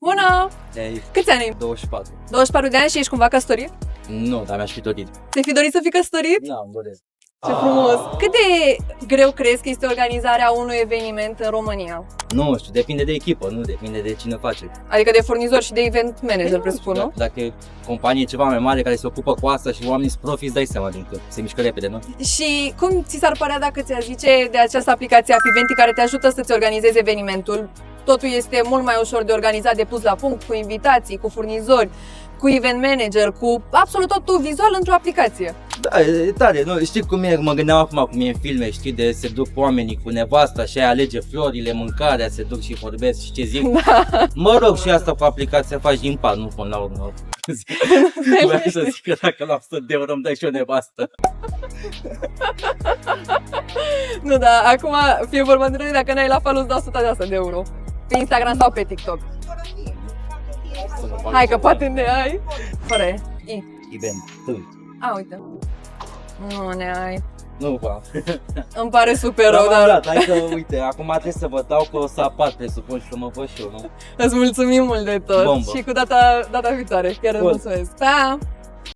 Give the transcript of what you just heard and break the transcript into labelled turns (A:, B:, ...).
A: Bună!
B: Ei,
A: Câți ani ai?
B: 24.
A: 24 de ani și ești cumva căsătorit?
B: Nu, dar mi-aș fi dorit.
A: Ți-ai fi dorit să fii căsătorit?
B: Da, îmi doresc.
A: Ce frumos! Cât de greu crezi că este organizarea unui eveniment în România?
B: Nu știu, depinde de echipă, nu depinde de cine face.
A: Adică de furnizor și de event manager, presupun, nu?
B: Dacă e companie ceva mai mare care se ocupă cu asta și oamenii sunt profi, îți dai seama din că se mișcă repede, nu?
A: Și cum ți s-ar părea dacă ți-ar zice de această aplicație Apiventi care te ajută să-ți organizezi evenimentul? Totul este mult mai ușor de organizat, de pus la punct, cu invitații, cu furnizori, cu event manager, cu absolut totul vizual într-o aplicație.
B: Da, e tare, nu? Știi cum e, mă gândeam acum cum e în filme, știi, de se duc oamenii cu nevasta și aia alege florile, mâncarea, se duc și vorbesc și ce zic.
A: Da.
B: Mă rog, și asta cu aplicația faci din pan, nu până la urmă. Vreau să zic că dacă la 100 de euro îmi dai și o nevastă.
A: Nu, da, acum fie vorba de noi, dacă n-ai la follow, îți dau 100 de asta de euro. Pe Instagram sau pe TikTok. Hai că poate ne ai. Fără E. I.
B: Event, tu.
A: A, uite. Nu ne ai.
B: Nu, ba.
A: Îmi pare super
B: Da,
A: rău, dar
B: da, hai că, uite, acum trebuie să vă dau că o să apar, presupun, și să mă văd și eu, nu?
A: îți mulțumim mult de tot.
B: Bombă.
A: Și cu data viitoare. Chiar îți
B: Bun.
A: mulțumesc. Pa!